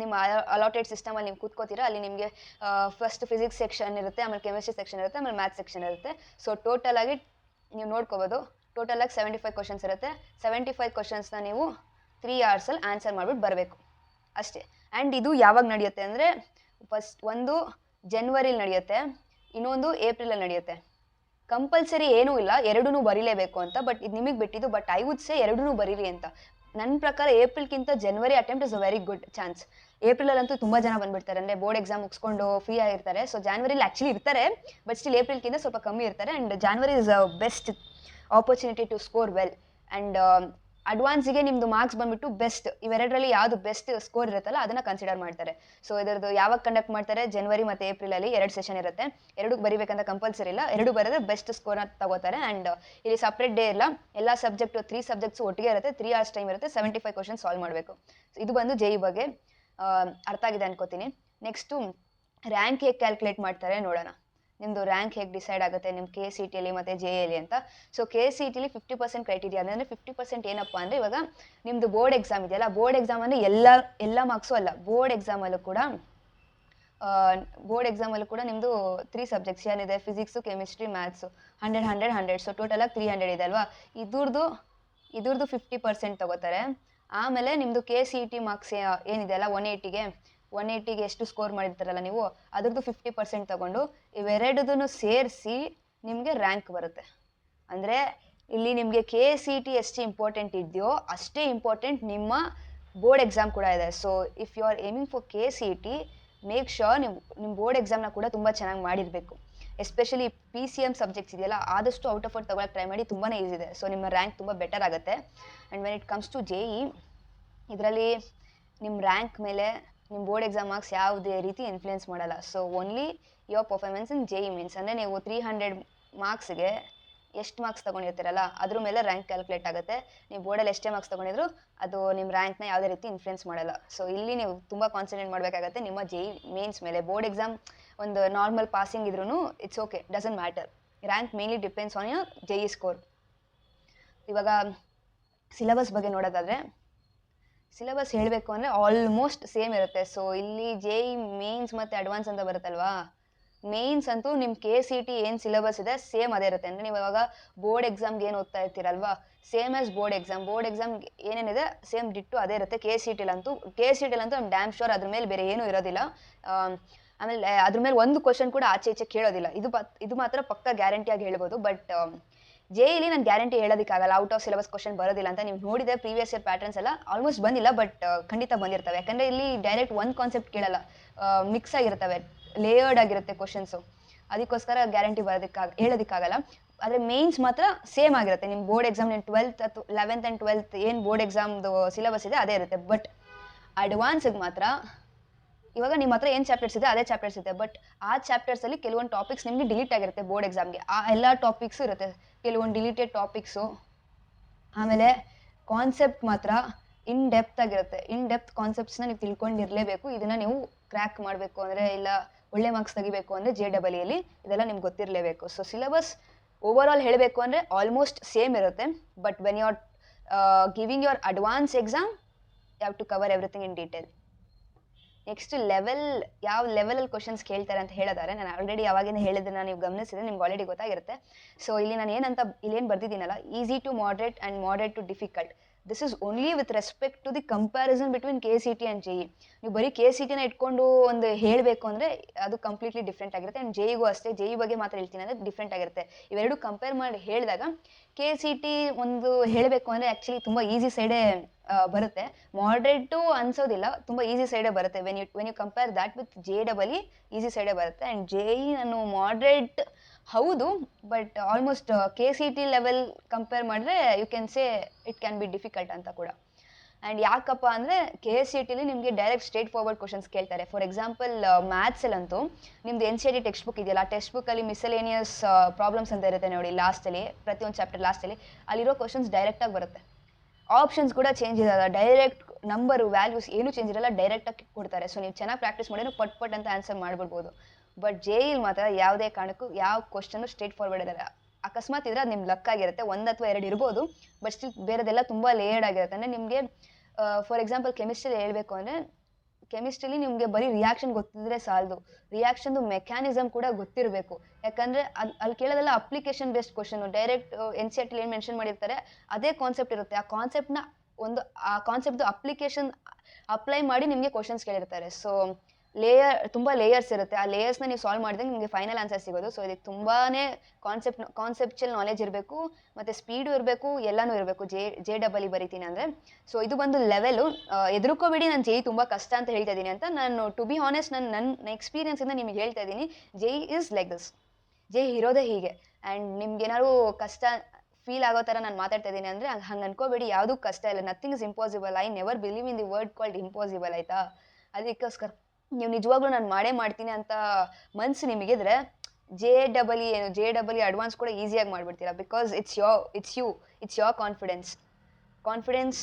ನಿಮ್ಮ ಅಲಾಟೆಡ್ ಸಿಸ್ಟಮಲ್ಲಿ ನೀವು ಕೂತ್ಕೋತೀರಾ. ಅಲ್ಲಿ ನಿಮಗೆ ಫಸ್ಟ್ ಫಿಸಿಕ್ಸ್ ಸೆಕ್ಷನ್ ಇರುತ್ತೆ, ಆಮೇಲೆ ಕೆಮಿಸ್ಟ್ರಿ ಸೆಕ್ಷನ್ ಇರುತ್ತೆ, ಆಮೇಲೆ ಮ್ಯಾಥ್ಸ್ ಸೆಕ್ಷನ್ ಇರುತ್ತೆ. ಸೊ ಟೋಟಲಾಗಿ ನೀವು ನೋಡ್ಕೋಬೋದು, ಟೋಟಲಾಗಿ 75 ಕ್ವಶನ್ಸ್ ಇರುತ್ತೆ. 75 ಕ್ವಶನ್ಸ್ನ ನೀವು 3 hoursಲ್ಲಿ ಆನ್ಸರ್ ಮಾಡಿಬಿಟ್ಟು ಬರಬೇಕು ಅಷ್ಟೇ. ಆ್ಯಂಡ್ ಇದು ಯಾವಾಗ ನಡೆಯುತ್ತೆ ಅಂದರೆ ಒಂದು ಜನವರಿಲಿ ನಡೆಯುತ್ತೆ, ಇನ್ನೊಂದು ಏಪ್ರಿಲಲ್ಲಿ ನಡೆಯುತ್ತೆ. ಕಂಪಲ್ಸರಿ ಏನೂ ಇಲ್ಲ, ಎರಡೂ ಬರೀಲೇಬೇಕು ಅಂತ, ಬಟ್ ಇದು ನಿಮಗೆ ಬಿಟ್ಟಿದ್ದು. ಬಟ್ ಐ ವುಡ್ ಸೇ ಎರಡೂ ಬರೀರಿ ಅಂತ. ನನ್ನ ಪ್ರಕಾರ ಏಪ್ರಿಲ್ಗಿಂತ ಜನವರಿ attempt is a very good chance. ಏಪ್ರಿಲಲ್ಲಂತೂ ತುಂಬ ಜನ ಬಂದುಬಿಡ್ತಾರೆ, ಅಂದರೆ ಬೋರ್ಡ್ ಎಕ್ಸಾಮ್ ಮುಗಿಸ್ಕೊಂಡು ಫ್ರೀ ಆಗಿರ್ತಾರೆ. ಸೊ ಜಾನ್ವರಿಲಿ ಆ್ಯಕ್ಚುಲಿ ಇರ್ತಾರೆ, ಬಟ್ ಸ್ಟಿಲ್ ಏಪ್ರಿಲ್ಗಿಂತ ಸ್ವಲ್ಪ ಕಮ್ಮಿ ಇರ್ತಾರೆ. And January is a best opportunity to score well. And ಅಡ್ವಾನ್ಸಿಗೆ ನಿಮ್ಮದು ಮಾರ್ಕ್ಸ್ ಬಂದುಬಿಟ್ಟು ಬೆಸ್ಟ್, ಇವೆರಡರಲ್ಲಿ ಯಾವುದು ಬೆಸ್ಟ್ ಸ್ಕೋರ್ ಇರುತ್ತಲ್ಲ ಅದನ್ನು ಕನ್ಸಿಡರ್ ಮಾಡ್ತಾರೆ. ಸೊ ಇದರದ್ದು ಯಾವಾಗ ಕಂಡಕ್ಟ್ ಮಾಡ್ತಾರೆ, ಜನವರಿ ಮತ್ತು ಏಪ್ರಿಲಲ್ಲಿ 2 ಸೆಷನ್ ಇರುತ್ತೆ. 2 ಬರೀಬೇಕಂತ ಕಂಪಲ್ಸರಿ ಇಲ್ಲ, 2 ಬರೆದ್ರೆ ಬೆಸ್ಟ್ ಸ್ಕೋರ್ನ ತಗೋತಾರೆ. ಆ್ಯಂಡ್ ಇಲ್ಲಿ ಸಪ್ರೇಟ್ ಡೇ ಇಲ್ಲ, ಎಲ್ಲ ಸಬ್ಜೆಕ್ಟು 3 ಸಬ್ಜೆಕ್ಟ್ಸು ಒಟ್ಟಿಗೆ ಇರುತ್ತೆ. 3 hours ಟೈಮ್ ಇರುತ್ತೆ, 75 ಕ್ವಶನ್ ಸಾಲ್ವ್ ಮಾಡಬೇಕು. ಇದು ಬಂದು JEE ಬಗ್ಗೆ ಅರ್ಥ ಆಗಿದೆ ಅನ್ಕೋತೀನಿ. ನೆಕ್ಸ್ಟು ರ್ಯಾಂಕ್ ಹೇಗೆ ಕ್ಯಾಲ್ಕುಲೇಟ್ ಮಾಡ್ತಾರೆ ನೋಡೋಣ. ನಿಮ್ಮದು ರ್ಯಾಂಕ್ ಹೇಗೆ ಡಿಸೈಡ್ ಆಗುತ್ತೆ ನಿಮ್ಮ KCETಯಲ್ಲಿ ಮತ್ತು JEEಲಿ ಅಂತ. ಸೊ KCETಲಿ 50% ಕ್ರೈಟೀರಿಯಾ ಅಂದರೆ 50% ಏನಪ್ಪ ಅಂದರೆ, ಇವಾಗ ನಿಮ್ಮದು ಬೋರ್ಡ್ ಎಕ್ಸಾಮ್ ಇದೆಯಲ್ಲ, ಬೋರ್ಡ್ ಎಕ್ಸಾಮ್ ಅಂದರೆ ಎಲ್ಲ ಮಾರ್ಕ್ಸು ಅಲ್ಲ, ಬೋರ್ಡ್ ಎಕ್ಸಾಮಲ್ಲೂ ಕೂಡ ನಿಮ್ಮದು 3 ಸಬ್ಜೆಕ್ಟ್ಸ್ ಏನಿದೆ, ಫಿಸಿಕ್ಸು, ಕೆಮಿಸ್ಟ್ರಿ, ಮ್ಯಾಥ್ಸು, 100 ಸೊ ಟೋಟಲಾಗಿ 300 ಇದೆ ಅಲ್ವಾ. ಇದ್ರದ್ದು 50% ತಗೋತಾರೆ. ಆಮೇಲೆ ನಿಮ್ಮದು KCET ಮಾರ್ಕ್ಸ್ ಏನಿದೆ ಅಲ್ಲ 180ಗೆ ಎಷ್ಟು ಸ್ಕೋರ್ ಮಾಡಿರ್ತಾರಲ್ಲ ನೀವು, ಅದ್ರದ್ದು 50% ತಗೊಂಡು ಇವೆರಡದನ್ನು ಸೇರಿಸಿ ನಿಮಗೆ ರ್ಯಾಂಕ್ ಬರುತ್ತೆ. ಅಂದರೆ ಇಲ್ಲಿ ನಿಮಗೆ KCET ಎಷ್ಟು ಇಂಪಾರ್ಟೆಂಟ್ ಇದೆಯೋ ಅಷ್ಟೇ ಇಂಪಾರ್ಟೆಂಟ್ ನಿಮ್ಮ ಬೋರ್ಡ್ ಎಕ್ಸಾಮ್ ಕೂಡ ಇದೆ. So if you are aiming for KCET, make sure ನಿಮ್ಮ ಬೋರ್ಡ್ ಎಕ್ಸಾಮ್ನ ಕೂಡ ತುಂಬ ಚೆನ್ನಾಗಿ ಮಾಡಿರಬೇಕು. ಎಸ್ಪೆಷಲಿ PCM ಸಬ್ಜೆಕ್ಟ್ಸ್ ಇದೆಯಲ್ಲ, ಆದಷ್ಟು ಔಟ್ ಆಫ್ ಔಟ್ ತಗೊಳಕ್ಕೆ ಟ್ರೈ ಮಾಡಿ, ತುಂಬಾ ಈಸಿ ಇದೆ. ಸೊ ನಿಮ್ಮ ರ್ಯಾಂಕ್ ತುಂಬ ಬೆಟರ್ ಆಗುತ್ತೆ. And when it comes to JEE, ಇದರಲ್ಲಿ ನಿಮ್ಮ ರ್ಯಾಂಕ್ ಮೇಲೆ ನಿಮ್ಮ ಬೋರ್ಡ್ ಎಕ್ಸಾಮ್ ಮಾರ್ಕ್ಸ್ ಯಾವುದೇ ರೀತಿ ಇನ್ಫ್ಲುಯೆನ್ಸ್ ಮಾಡಲ್ಲ. So only your performance in JEE means, ಅಂದರೆ ನೀವು 300 ಮಾರ್ಕ್ಸ್ಗೆ ಎಷ್ಟು ಮಾರ್ಕ್ಸ್ ತೊಗೊಂಡಿರ್ತೀರಲ್ಲ ಅದ್ರ ಮೇಲೆ ರ್ಯಾಂಕ್ ಕ್ಯಾಲ್ಕುಲೇಟ್ ಆಗುತ್ತೆ. ನೀವು ಬೋರ್ಡಲ್ಲಿ ಎಷ್ಟೇ ಮಾರ್ಕ್ಸ್ ತೊಗೊಂಡಿದ್ರು ಅದು ನಿಮ್ಮ ರ್ಯಾಂಕ್ನ ಯಾವುದೇ ರೀತಿ ಇನ್ಫ್ಲುಯೆನ್ಸ್ ಮಾಡಲ್ಲ. ಸೊ ಇಲ್ಲಿ ನೀವು ತುಂಬ ಕಾನ್ಸಂಟ್ರೇಟ್ ಮಾಡಬೇಕಾಗತ್ತೆ ನಿಮ್ಮ JEE ಮೇನ್ಸ್ ಮೇಲೆ. ಬೋರ್ಡ್ ಎಕ್ಸಾಮ್ ಒಂದು ನಾರ್ಮಲ್ ಪಾಸಿಂಗ್ ಇದ್ರೂ it's okay, doesn't matter. Rank mainly depends on your JEE score. ಇವಾಗ ಸಿಲೆಬಸ್ ಬಗ್ಗೆ ನೋಡೋದಾದರೆ, ಸಿಲೆಬಸ್ ಹೇಳಬೇಕು ಅಂದರೆ ಆಲ್ಮೋಸ್ಟ್ ಸೇಮ್ ಇರುತ್ತೆ. ಸೊ ಇಲ್ಲಿ JEE ಮೇನ್ಸ್ ಮತ್ತು ಅಡ್ವಾನ್ಸ್ ಅಂತ ಬರುತ್ತಲ್ವಾ, ಮೇನ್ಸ್ ಅಂತೂ ನಿಮ್ಮ KCET ಏನು ಸಿಲೆಬಸ್ ಇದೆ ಸೇಮ್ ಅದೇ ಇರುತ್ತೆ. ಅಂದರೆ ನೀವು ಇವಾಗ ಬೋರ್ಡ್ ಎಕ್ಸಾಮ್ಗೆ ಏನು ಓದ್ತಾ ಇರ್ತೀರಲ್ವಾ, ಸೇಮ್ ಆಸ್ ಬೋರ್ಡ್ ಎಕ್ಸಾಮ್ ಏನೇನಿದೆ ಸೇಮ್ ಡಿಟ್ಟು ಅದೇ ಇರುತ್ತೆ. KCETಲಂತೂ ಐಮ್ ಡ್ಯಾಮ್ ಶ್ಯೂರ್ ಅದ್ರ ಮೇಲೆ ಬೇರೆ ಏನೂ ಇರೋದಿಲ್ಲ. ಆಮೇಲೆ ಅದ್ರ ಮೇಲೆ ಒಂದು ಕ್ವಶನ್ ಕೂಡ ಆಚೆ ಈಚೆ ಕೇಳೋದಿಲ್ಲ, ಇದು ಮಾತ್ರ ಪಕ್ಕ ಗ್ಯಾರಂಟಿಯಾಗಿ ಹೇಳ್ಬೋದು. ಬಟ್ JEEಲಿ ನಾನು ಗ್ಯಾರಂಟಿ ಹೇಳೋದಕ್ಕಾಗಲ್ಲ ಔಟ್ ಆಫ್ ಸಿಲೆಬಸ್ ಕ್ವಶನ್ ಬರೋದಿಲ್ಲ ಅಂತ. ನೀವು ನೋಡಿದೆ ಪ್ರೀವಿಯಸ್ ಇಯರ್ ಪ್ಯಾಟರ್ನ್ಸ್ ಎಲ್ಲ ಆಲ್ಮೋಸ್ಟ್ ಬಂದಿಲ್ಲ, ಬಟ್ ಖಂಡಿತ ಬಂದಿರ್ತವೆ. ಯಾಕಂದರೆ ಇಲ್ಲಿ ಡೈರೆಕ್ಟ್ ಒಂದು ಕಾನ್ಸೆಪ್ಟ್ ಕೇಳಲ್ಲ, ಮಿಕ್ಸ್ ಆಗಿರ್ತವೆ, ಲೇಯರ್ಡ್ ಆಗಿರುತ್ತೆ ಕ್ವಶನ್ಸು. ಅದಕ್ಕೋಸ್ಕರ ಗ್ಯಾರಂಟಿ ಹೇಳೋದಕ್ಕಾಗಲ್ಲ. ಆದರೆ ಮೇನ್ಸ್ ಮಾತ್ರ ಸೇಮ್ ಆಗಿರುತ್ತೆ. ನಿಮ್ಮ ಬೋರ್ಡ್ ಎಕ್ಸಾಮ್, ನಿಮ್ಮ 11th ಆ್ಯಂಡ್ 12th ಏನು ಬೋರ್ಡ್ ಎಕ್ಸಾಮ್ದು ಸಿಲೆಬಸ್ ಇದೆ ಅದೇ ಇರುತ್ತೆ. ಬಟ್ ಅಡ್ವಾನ್ಸಿಗೆ ಮಾತ್ರ ಇವಾಗ ನಿಮ್ಮ ಹತ್ರ ಏನು ಚಾಪ್ಟರ್ಸ್ ಇದೆ ಅದೇ ಚಾಪ್ಟರ್ಸ್ ಇದೆ, ಬಟ್ ಆ ಚಾಪ್ಟರ್ಸಲ್ಲಿ ಕೆಲವೊಂದು ಟಾಪಿಕ್ಸ್ ನಿಮಗೆ ಡಿಲೀಟ್ ಆಗಿರುತ್ತೆ ಬೋರ್ಡ್ ಎಕ್ಸಾಮ್ಗೆ. ಆ ಎಲ್ಲ ಟಾಪಿಕ್ಸು ಇರುತ್ತೆ, ಕೆಲವೊಂದು ಡಿಲೀಟೆಡ್ ಟಾಪಿಕ್ಸು. ಆಮೇಲೆ ಕಾನ್ಸೆಪ್ಟ್ ಮಾತ್ರ ಇನ್ ಡೆಪ್ತ್ ಆಗಿರುತ್ತೆ. ಇನ್ ಡೆಪ್ತ್ ಕಾನ್ಸೆಪ್ಟ್ಸ್ನ ನೀವು ತಿಳ್ಕೊಂಡಿರಲೇಬೇಕು. ಇದನ್ನು ನೀವು ಕ್ರ್ಯಾಕ್ ಮಾಡಬೇಕು ಅಂದರೆ, ಇಲ್ಲ ಒಳ್ಳೆ ಮಾರ್ಕ್ಸ್ ತೆಗಿಬೇಕು ಅಂದರೆ JEEಲಿ ಇದೆಲ್ಲ ನಿಮ್ಗೆ ಗೊತ್ತಿರಲೇಬೇಕು. ಸೊ ಸಿಲೆಬಸ್ ಓವರ್ ಆಲ್ ಹೇಳಬೇಕು ಅಂದರೆ ಆಲ್ಮೋಸ್ಟ್ ಸೇಮ್ ಇರುತ್ತೆ. But when you are giving your advance exam, you have to cover everything in detail. Next ಯಾವ ಲೆವೆಲಲ್ಲಿ ಕ್ವಶನ್ಸ್ ಕೇಳ್ತಾರೆ ಅಂತ ಹೇಳಿದಾರೆ. ನಾನು ಆಲ್ರೆಡಿ ಯಾವಾಗಿಂದ ಹೇಳಿದ್ದನ್ನ ನೀವು ಗಮನಿಸಿದ್ರೆ ನಿಮ್ಗೆ ಆಲ್ರೆಡಿ ಗೊತ್ತಾಗಿರುತ್ತೆ. ಸೊ ಇಲ್ಲಿ ನಾನು ಇಲ್ಲೇನು ಬರ್ದಿದ್ದೀನಲ್ಲ, easy to moderate and moderate to difficult. This is only with respect to the comparison between KCT and JE. ನೀವು ಬರೀ KCTನ ಇಟ್ಕೊಂಡು ಒಂದು ಹೇಳಬೇಕು ಅಂದರೆ ಅದು ಕಂಪ್ಲೀಟ್ಲಿ ಡಿಫ್ರೆಂಟ್ ಆಗಿರುತ್ತೆ. ಆ್ಯಂಡ್ JEಗೂ ಅಷ್ಟೇ, JE ಬಗ್ಗೆ ಮಾತ್ರ ಹೇಳ್ತೀನಿ ಅಂದರೆ ಡಿಫ್ರೆಂಟ್ ಆಗಿರುತ್ತೆ. ಇವೆರಡು ಕಂಪೇರ್ ಮಾಡಿ ಹೇಳಿದಾಗ KCT ಒಂದು ಹೇಳಬೇಕು ಅಂದರೆ ಆ್ಯಕ್ಚುಲಿ ತುಂಬ ಈಸಿ ಸೈಡೇ ಬರುತ್ತೆ. ಮಾಡ್ರೇಟು ಅನ್ಸೋದಿಲ್ಲ, ತುಂಬ ಈಸಿ ಸೈಡೇ ಬರುತ್ತೆ. When you compare that with JEE easy ಸೈಡೇ ಬರುತ್ತೆ. ಆ್ಯಂಡ್ JE ನಾನು ಮಾಡ್ರೇಟ್ ಹೌದು, but almost KCT level compare ಮಾಡಿದ್ರೆ you can say it can be difficult ಅಂತ ಕೂಡ. ಆ್ಯಂಡ್ ಯಾಕಪ್ಪ ಅಂದರೆ KCTಲಿ ನಿಮಗೆ ಡೈರೆಕ್ಟ್ ಸ್ಟ್ರೇಟ್ ಫಾರ್ವರ್ಡ್ ಕ್ವಶನ್ಸ್ ಕೇಳ್ತಾರೆ. ಫಾರ್ ಎಕ್ಸಾಂಪಲ್ ಮ್ಯಾಥ್ಸಲ್ಲಂತೂ ನಿಮ್ದು NCERT ಟೆಕ್ಸ್ಟ್ ಬುಕ್ ಇದೆಯಲ್ಲ, ಆ ಟೆಕ್ಸ್ಟ್ ಬುಕ್ಕಲ್ಲಿ ಮಿಸಲೇನಿಯಸ್ ಪ್ರಾಬ್ಲಮ್ಸ್ ಅಂತ ಇರುತ್ತೆ ನೋಡಿ, ಲಾಸ್ಟಲ್ಲಿ ಪ್ರತಿಯೊಂದು ಚಾಪ್ಟರ್ ಲಾಸ್ಟಲ್ಲಿ ಅಲ್ಲಿರೋ ಕ್ವಶನ್ಸ್ ಡೈರೆಕ್ಟಾಗಿ ಬರುತ್ತೆ. ಆಪ್ಷನ್ಸ್ ಕೂಡ ಚೇಂಜ್ ಇರಲ್ಲ, ಡೈರೆಕ್ಟ್ ನಂಬರು ವ್ಯಾಲ್ಯೂಸ್ ಏನೂ ಚೇಂಜ್ ಇರಲ್ಲ, ಡೈರೆಕ್ಟಾಗಿ ಕೊಡ್ತಾರೆ. ಸೊ ನೀವು ಚೆನ್ನಾಗಿ ಪ್ರಾಕ್ಟೀಸ್ ಮಾಡಿದ್ರೆ ಪಟ್ ಅಂತ ಆನ್ಸರ್ ಮಾಡ್ಬಿಡ್ಬೋದು. ಬಟ್ JEಲಿ ಮಾತ್ರ ಯಾವುದೇ ಕಾರಣಕ್ಕೂ ಯಾವ ಕ್ವಶನ್ನು ಸ್ಟ್ರೇಟ್ ಫಾರ್ವರ್ಡ್ ಇರಲ್ಲ. ಅಕಸ್ಮಾತ್ ಇದ್ರೆ ಅದು ನಿಮ್ಮ ಲಕ್ ಆಗಿರುತ್ತೆ, 1 ಅಥವಾ 2 ಇರ್ಬೋದು, ಬಟ್ ಸ್ಟಿಲ್ ಬೇರೆದೆಲ್ಲ ತುಂಬ ಲೇಯರ್ಡ್ ಆಗಿರುತ್ತೆ. ಅಂದರೆ ನಿಮಗೆ ಫಾರ್ ಎಕ್ಸಾಂಪಲ್ ಕೆಮಿಸ್ಟ್ರಿ ಹೇಳಬೇಕು ಅಂದರೆ, ಕೆಮಿಸ್ಟ್ರಿಲಿ ನಿಮಗೆ ಬರೀ ರಿಯಾಕ್ಷನ್ ಗೊತ್ತಿದ್ರೆ ಸಾಲದು, ರಿಯಾಕ್ಷನ್ದು ಮೆಕ್ಯಾನಿಸಮ್ ಕೂಡ ಗೊತ್ತಿರಬೇಕು. ಯಾಕಂದರೆ ಅಲ್ಲಿ ಕೇಳೋದೆಲ್ಲ application based question. Direct NCERT ಏನು ಮೆನ್ಷನ್ ಮಾಡಿರ್ತಾರೆ ಅದೇ ಕಾನ್ಸೆಪ್ಟ್ ಇರುತ್ತೆ. ಆ ಕಾನ್ಸೆಪ್ಟ್ದು ಅಪ್ಲಿಕೇಶನ್ ಅಪ್ಲೈ ಮಾಡಿ ನಿಮಗೆ ಕ್ವಶನ್ಸ್ ಕೇಳಿರ್ತಾರೆ. ಸೊ ತುಂಬ ಲೇಯರ್ಸ್ ಇರುತ್ತೆ. ಆ ಲೇಯರ್ಸ್ನ ನೀವು ಸಾಲ್ವ್ ಮಾಡಿದಾಗ ನಿಮಗೆ ಫೈನಲ್ ಆನ್ಸರ್ ಸಿಗೋದು. ಸೊ ಇದಕ್ಕೆ ತುಂಬಾ ಕಾನ್ಸೆಪ್ಚುಯಲ್ ನಾಲೆಜ್ ಇರಬೇಕು, ಮತ್ತು ಸ್ಪೀಡು ಇರಬೇಕು, ಎಲ್ಲನೂ ಇರಬೇಕು JEE ಬರೀತೀನಿ ಅಂದರೆ. ಸೊ ಇದು ಬಂದು ಲೆವೆಲು. ಎದುರುಕೋಬೇಡಿ ನಾನು JEE ತುಂಬ ಕಷ್ಟ ಅಂತ ಹೇಳ್ತಾ ಇದ್ದೀನಿ ಅಂತ. ನಾನು ಟು ಬಿ ಹಾನೆಸ್ಟ್ ನನ್ನ ಎಕ್ಸ್ಪೀರಿಯನ್ಸಿಂದ ನಿಮಗೆ ಹೇಳ್ತಾ ಇದ್ದೀನಿ, JEE is like this. JEE ಇರೋದೇ ಹೀಗೆ. ಆ್ಯಂಡ್ ನಿಮ್ಗೇನಾದ್ರು ಕಷ್ಟ ಫೀಲ್ ಆಗೋ ಥರ ನಾನು ಮಾತಾಡ್ತಾ ಇದ್ದೀನಿ ಅಂದರೆ ಹಂಗೆ ಅನ್ಕೋಬೇಡಿ, ಯಾವುದೂ ಕಷ್ಟ ಇಲ್ಲ. Nothing is impossible. I never believe in the word called impossible, ಆಯಿತಾ? ಅದಕ್ಕೋಸ್ಕರ ನೀವು ನಿಜವಾಗ್ಲೂ ನಾನು ಮಾಡ್ತೀನಿ ಅಂತ ಮನಸ್ಸು ನಿಮಗಿದ್ರೆ JEE ಅಡ್ವಾನ್ಸ್ ಕೂಡ ಈಸಿಯಾಗಿ ಮಾಡಿಬಿಡ್ತೀರಾ. Because it's your confidence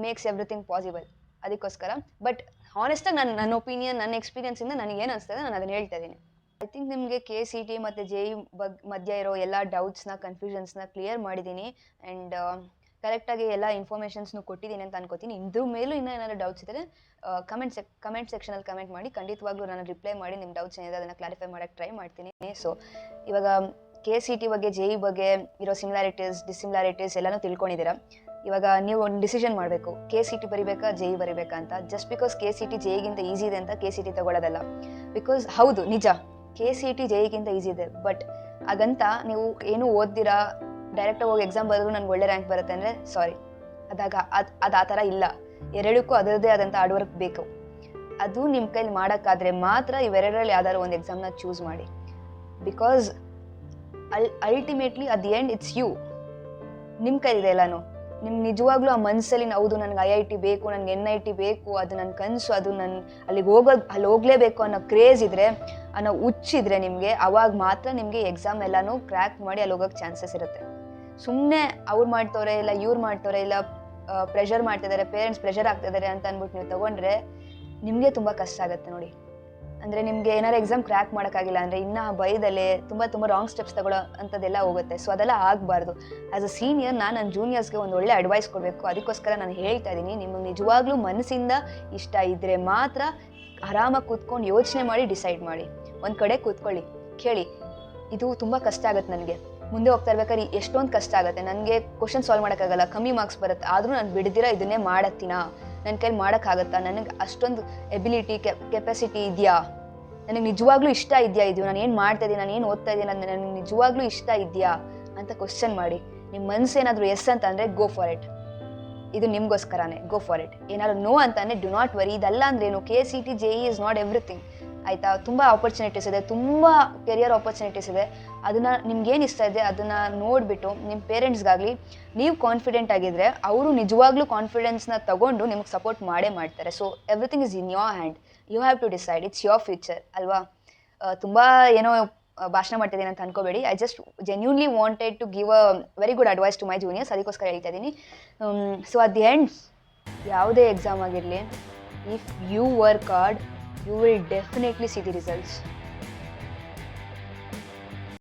makes everything possible. ಅದಕ್ಕೋಸ್ಕರ ಬಟ್ ಹಾನೆಸ್ಟಾಗಿ ನನ್ನ ಒಪಿನಿಯನ್, ನನ್ನ ಎಕ್ಸ್ಪೀರಿಯನ್ಸಿಂದ ನನಗೇನು ಅನಿಸ್ತದೆ ನಾನು ಅದನ್ನು ಹೇಳ್ತಾ ಇದ್ದೀನಿ. ಐ ಥಿಂಕ್ ನಿಮಗೆ KCT ಮತ್ತು JEE ಮಧ್ಯೆ ಇರೋ ಎಲ್ಲ ಡೌಟ್ಸ್ನ, ಕನ್ಫ್ಯೂಷನ್ಸ್ನ ಕ್ಲಿಯರ್ ಮಾಡಿದ್ದೀನಿ. ಆ್ಯಂಡ್ ಕರೆಕ್ಟಾಗಿ ಎಲ್ಲ ಇನ್ಫಾರ್ಮೇಷನ್ಸ್ನು ಕೊಟ್ಟಿದ್ದೀನಿ ಅಂತ ಅನ್ಕೋತೀನಿ. ಇದ್ರ ಮೇಲೂ ಇನ್ನೂ ಏನಾದರೂ ಡೌಟ್ಸ್ ಇದ್ದರೆ ಕಮೆಂಟ್ ಸೆಕ್ಷನಲ್ಲಿ ಕಮೆಂಟ್ ಮಾಡಿ. ಖಂಡಿತವಾಗ್ಲೂ ನಾನು ರಿಪ್ಲೈ ಮಾಡಿ ನಿಮ್ಮ ಡೌಟ್ಸ್ ಏನಿದೆ ಅದನ್ನು ಕ್ಲಾರಿಫೈ ಮಾಡೋಕ್ಕೆ ಟ್ರೈ ಮಾಡ್ತೀನಿ. ಸೊ ಇವಾಗ KCT ಬಗ್ಗೆ, JEE ಬಗ್ಗೆ ಇರೋ ಸಿಮಿಲಾರಿಟೀಸ್, ಡಿಸಿಮಿಲಾರಿಟೀಸ್ ಎಲ್ಲನೂ ತಿಳ್ಕೊಂಡಿದ್ದೀರಾ. ಇವಾಗ ನೀವು ಒಂದು ಡಿಸಿಷನ್ ಮಾಡಬೇಕು, KCT ಬರಿಬೇಕಾ JEE ಬರಿಬೇಕಾ ಅಂತ. ಜಸ್ಟ್ ಬಿಕಾಸ್ KCT JEEಗಿಂತ ಈಸಿ ಇದೆ ಅಂತ KCT ತಗೊಳ್ಳೋದಲ್ಲ. ಬಿಕಾಸ್ ಹೌದು ನಿಜ, KCT JEEಗಿಂತ ಈಸಿ ಇದೆ, ಬಟ್ ಹಾಗಂತ ನೀವು ಏನೂ ಓದ್ದಿರಾ ಡೈರೆಕ್ಟಾಗಿ ಹೋಗಿ ಎಕ್ಸಾಮ್ ಬರೆದ್ರು ನನಗೆ ಒಳ್ಳೆ ರ್ಯಾಂಕ್ ಬರುತ್ತೆ ಅಂದರೆ ಸಾರಿ, ಅದು ಆ ಥರ ಇಲ್ಲ. ಎರಡಕ್ಕೂ ಅದರದ್ದೇ ಆದಂಥ ಹಾರ್ಡ್ ವರ್ಕ್ ಬೇಕು. ಅದು ನಿಮ್ಮ ಕೈಲಿ ಮಾಡೋಕ್ಕಾದ್ರೆ ಮಾತ್ರ ಇವೆರಡರಲ್ಲಿ ಯಾವ್ದಾದ್ರು ಒಂದು ಎಕ್ಸಾಮ್ನ ಚೂಸ್ ಮಾಡಿ. Because ultimately at the end it's you, ನಿಮ್ಮ ಕೈಲಿದೆ ಎಲ್ಲನೂ. ನಿಮ್ಗೆ ನಿಜವಾಗ್ಲೂ ಆ ಮನಸ್ಸಲ್ಲಿ ಹೌದು ನನಗೆ IIT ಬೇಕು, ನನಗೆ NIT ಬೇಕು, ಅದು ನನ್ನ ಕನಸು, ಅದು ಅಲ್ಲಿ ಹೋಗಲೇಬೇಕು ಅನ್ನೋ ಕ್ರೇಜ್ ಇದ್ದರೆ, ಅನ್ನೋ ಹುಚ್ಚಿದ್ರೆ ನಿಮಗೆ, ಅವಾಗ ಮಾತ್ರ ನಿಮಗೆ ಎಕ್ಸಾಮ್ ಎಲ್ಲನೂ ಕ್ರ್ಯಾಕ್ ಮಾಡಿ ಅಲ್ಲಿ ಹೋಗೋಕ್ಕೆ ಚಾನ್ಸಸ್ ಇರುತ್ತೆ. ಸುಮ್ಮನೆ ಅವ್ರು ಮಾಡ್ತವ್ರೆ ಇಲ್ಲ ಇವ್ರು ಮಾಡ್ತವ್ರೆ ಇಲ್ಲ ಪ್ರೆಷರ್ ಮಾಡ್ತಿದ್ದಾರೆ, ಪೇರೆಂಟ್ಸ್ ಪ್ರೆಷರ್ ಆಗ್ತಿದ್ದಾರೆ ಅಂತ ಅಂದ್ಬಿಟ್ಟು ನೀವು ತೊಗೊಂಡ್ರೆ ನಿಮಗೆ ತುಂಬ ಕಷ್ಟ ಆಗುತ್ತೆ ನೋಡಿ. ಅಂದರೆ ನಿಮಗೆ ಏನಾದ್ರು ಎಕ್ಸಾಮ್ ಕ್ರ್ಯಾಕ್ ಮಾಡೋಕ್ಕಾಗಿಲ್ಲ ಅಂದರೆ ಇನ್ನೂ ಭಯದಲ್ಲೇ ತುಂಬ ರಾಂಗ್ ಸ್ಟೆಪ್ಸ್ ತಗೊಳ್ಳೋ ಅಂಥದ್ದೆಲ್ಲ ಹೋಗುತ್ತೆ. ಸೊ ಅದೆಲ್ಲ ಆಗಬಾರ್ದು. ಆ್ಯಸ್ ಅ ಸೀನಿಯರ್ ನಾನು ನನ್ನ ಜೂನಿಯರ್ಸ್ಗೆ ಒಂದು ಒಳ್ಳೆ ಅಡ್ವೈಸ್ ಕೊಡಬೇಕು. ಅದಕ್ಕೋಸ್ಕರ ನಾನು ಹೇಳ್ತಾ ಇದ್ದೀನಿ, ನಿಮಗೆ ನಿಜವಾಗ್ಲೂ ಮನಸ್ಸಿಂದ ಇಷ್ಟ ಇದ್ದರೆ ಮಾತ್ರ ಆರಾಮಾಗಿ ಕೂತ್ಕೊಂಡು ಯೋಚನೆ ಮಾಡಿ ಡಿಸೈಡ್ ಮಾಡಿ. ಒಂದು ಕಡೆ ಕೂತ್ಕೊಳ್ಳಿ, ಕೇಳಿ, ಇದು ತುಂಬ ಕಷ್ಟ ಆಗುತ್ತೆ ನನಗೆ, ಮುಂದೆ ಹೋಗ್ತಾ ಇರ್ಬೇಕಾದ್ರೆ ಎಷ್ಟೊಂದು ಕಷ್ಟ ಆಗುತ್ತೆ, ನನಗೆ ಕ್ವಶನ್ ಸಾಲ್ವ್ ಮಾಡೋಕ್ಕಾಗಲ್ಲ, ಕಮ್ಮಿ ಮಾರ್ಕ್ಸ್ ಬರುತ್ತೆ, ಆದರೂ ನಾನು ಬಿಡ್ದಿರ ಇದನ್ನೇ ಮಾಡತ್ತೀನಾ, ನನ್ನ ಕೈಲಿ ಮಾಡೋಕ್ಕಾಗತ್ತಾ, ನನಗೆ ಅಷ್ಟೊಂದು ಎಬಿಲಿಟಿ ಕೆಪಾಸಿಟಿ ಇದೆಯಾ, ನನಗೆ ನಿಜವಾಗ್ಲೂ ಇಷ್ಟ ಇದೆಯಾ, ಇದು ನಾನು ಏನು ಮಾಡ್ತಾ ಇದ್ದೀನಿ, ನಾನು ಏನು ಓದ್ತಾ ಇದ್ದೀನಿ, ನನಗೆ ನಿಜವಾಗ್ಲೂ ಇಷ್ಟ ಇದೆಯಾ ಅಂತ ಕ್ವಶನ್ ಮಾಡಿ. ನಿಮ್ಮ ಮನಸ್ಸೇನಾದರೂ ಎಸ್ ಅಂತ ಅಂದರೆ ಗೋ ಫಾರ್ ಇಟ್, ಇದು ನಿಮಗೋಸ್ಕರನೇ, ಗೋ ಫಾರ್ ಇಟ್. ಏನಾದ್ರು ನೋ ಅಂತಂದರೆ ಡು ನಾಟ್ ವರಿ. ಇದಲ್ಲ ಅಂದ್ರೇನು, KCT JEE is not everything, ಆಯಿತಾ? ತುಂಬ ಆಪರ್ಚುನಿಟೀಸ್ ಇದೆ, ತುಂಬ ಕೆರಿಯರ್ ಆಪರ್ಚುನಿಟೀಸ್ ಇದೆ. ಅದನ್ನು ನಿಮ್ಗೇನು ಇಷ್ಟ ಇದೆ ಅದನ್ನು ನೋಡಿಬಿಟ್ಟು ನಿಮ್ಮ ಪೇರೆಂಟ್ಸ್ಗಾಗಲಿ ನೀವು ಕಾನ್ಫಿಡೆಂಟ್ ಆಗಿದ್ದರೆ ಅವರು ನಿಜವಾಗ್ಲೂ ಕಾನ್ಫಿಡೆನ್ಸ್ನ ತಗೊಂಡು ನಿಮಗೆ ಸಪೋರ್ಟ್ ಮಾಡೇ ಮಾಡ್ತಾರೆ. So everything is in your hand, you have to decide, it's your future ಅಲ್ವಾ? ತುಂಬ ಏನೋ ಭಾಷಣ ಮಾಡ್ತಿದ್ದೀನಿ ಅಂತ ಅನ್ಕೋಬೇಡಿ. I just genuinely wanted to give a very good advice to my juniors, ಅದಕ್ಕೋಸ್ಕರ ಹೇಳ್ತಾ ಇದ್ದೀನಿ. ಸೊ ಅಟ್ ದಿ ಎಂಡ್ ಯಾವುದೇ ಎಕ್ಸಾಮ್ ಆಗಿರಲಿ, if you work hard, you will definitely see the results.